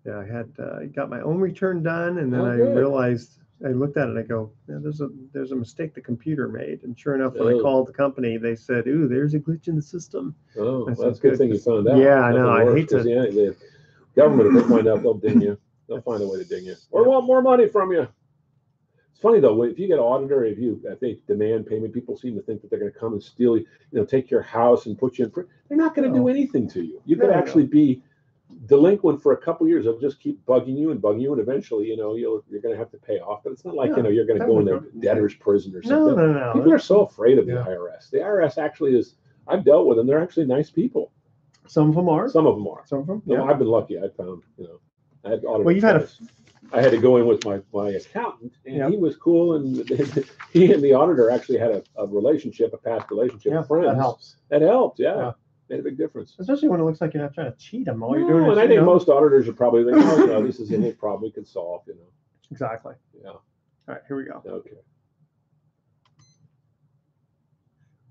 Yeah, I had got my own return done, and then I realized I looked at it and I go, there's a mistake the computer made, and sure enough, when I called the company, they said, "Ooh, there's a glitch in the system." Oh, well, that's a good thing you found out. Yeah, I know. I hate to. The government, if they find out, they'll ding you. They'll find a way to ding you, or want more money from you. It's funny though, if you get auditor, I think demand payment, people seem to think that they're going to come and steal you, take your house and put you in prison. They're not going to do anything to you. You could actually be delinquent for a couple of years. They'll just keep bugging you, and eventually, you're going to have to pay off. But it's not like you're going to go in the debtor's prison or something. No. People are so afraid of the IRS. The IRS actually is. I've dealt with them. They're actually nice people. Some of them are. Some of them are. Some of them. No, I've been lucky. I found. I had auditor. Well, you've had I had to go in with my accountant, and he was cool, and he and the auditor actually had a relationship, a past relationship. Yeah, friends. that helps. That helped. Yeah. Made a big difference. Especially when it looks like you're not trying to cheat them. All you're doing is. And I think most auditors are probably thinking, this is a little problem we can solve. Exactly. Yeah. All right, here we go. Okay.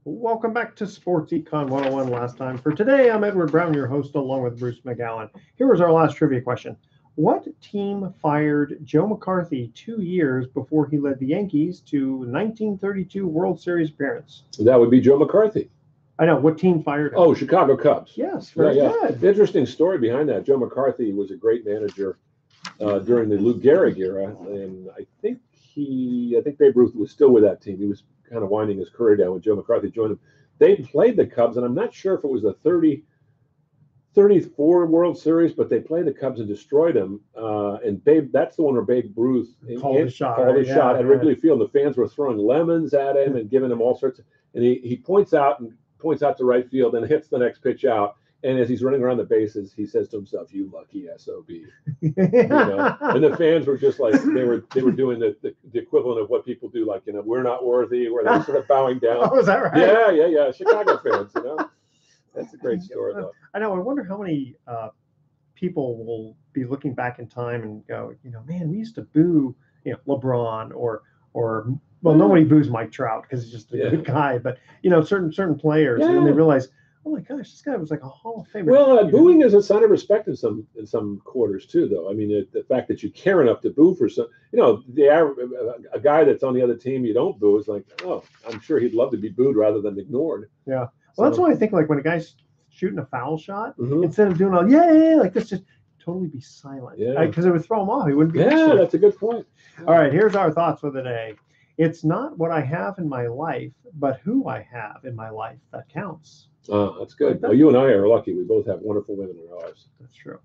Welcome back to Sports Econ 101 last time. For today, I'm Edward Brown, your host, along with Bruce McGowan. Here was our last trivia question. What team fired Joe McCarthy 2 years before he led the Yankees to 1932 World Series appearance? That would be Joe McCarthy. I know. What team fired him? Oh, Chicago Cubs. Yes, very good. Interesting story behind that. Joe McCarthy was a great manager during the Lou Gehrig era, and I think Babe Ruth was still with that team. He was kind of winding his career down when Joe McCarthy joined him. They played the Cubs, and I'm not sure if it was the 34 World Series, but they played the Cubs and destroyed them. And that's the one where Babe Ruth called a shot at Wrigley Field. The fans were throwing lemons at him and giving him all sorts of. And he points out to right field and hits the next pitch out. And as he's running around the bases, he says to himself, "You lucky SOB." And the fans were just like they were doing the equivalent of what people do, like we're not worthy, where they're sort of bowing down. Oh, is that right? Yeah. Chicago fans, That's a great story, though. I know. I wonder how many people will be looking back in time and go, man, we used to boo, LeBron or nobody boos Mike Trout because he's just a good guy, but certain players, and they realize, oh my gosh, this guy was like a Hall of Famer. Well, booing is a sign of respect in some quarters too, though. I mean, the fact that you care enough to boo for some, a guy that's on the other team you don't boo is like, oh, I'm sure he'd love to be booed rather than ignored. Yeah. Well, that's why I think like when a guy's shooting a foul shot, instead of doing all like this, just totally be silent. Yeah. Because it would throw him off. He wouldn't be. Yeah, that's a good point. Yeah. All right, here's our thoughts for the day. It's not what I have in my life, but who I have in my life that counts. Oh, that's good. Well, you and I are lucky. We both have wonderful women in our lives. That's true.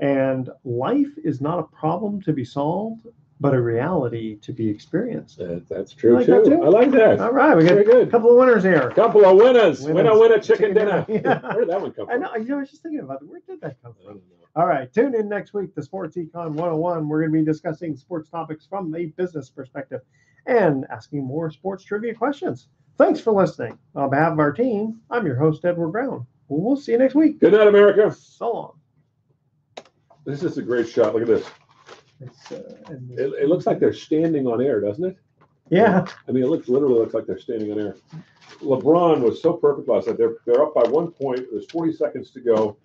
And life is not a problem to be solved, but a reality to be experienced. That's true, too. I like that. All right. We got a couple of winners here. Couple of winners. Winner, chicken dinner. Yeah. Where did that one come from? I know. I was just thinking about it. Where did that come from? All right. Tune in next week to Sports Econ 101. We're going to be discussing sports topics from a business perspective and asking more sports trivia questions. Thanks for listening. On behalf of our team, I'm your host, Edward Brown. We'll see you next week. Good night, America. So long. This is a great shot. Look at this. It looks like they're standing on air, doesn't it? Yeah. I mean, literally looks like they're standing on air. LeBron was so perfect last night. They're up by 1 point. There's 40 seconds to go,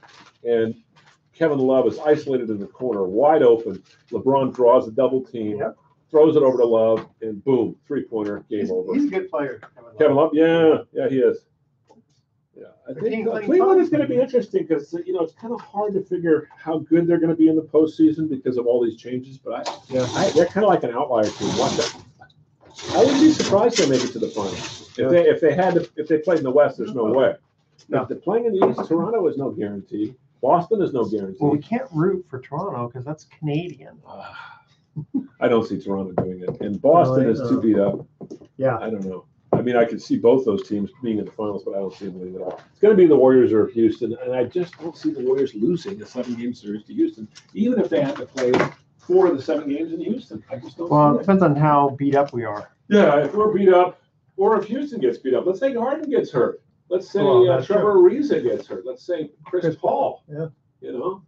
and Kevin Love is isolated in the corner, wide open. LeBron draws a double team, throws it over to Love, and boom, three-pointer, game over. He's a good player. Kevin Love, yeah, he is. Yeah, I think Cleveland is going to be interesting because it's kind of hard to figure how good they're going to be in the postseason because of all these changes. But they're kind of like an outlier team. Watch that. I wouldn't be surprised if they make it to the finals. If they played in the West, there's no way. If they're playing in the East, Toronto is no guarantee. Boston is no guarantee. Well, we can't root for Toronto because that's Canadian. I don't see Toronto doing it, and Boston is too beat up. Yeah, I don't know. I mean, I could see both those teams being in the finals, but I don't see them winning at all. It's going to be the Warriors or Houston, and I just don't see the Warriors losing a 7-game series to Houston, even if they had to play 4 of the 7 games in Houston. I just don't. Well, it depends on how beat up we are. Yeah, if we're beat up, or if Houston gets beat up. Let's say Harden gets hurt. Let's say Trevor Ariza gets hurt. Let's say Chris Paul. Yeah. You know,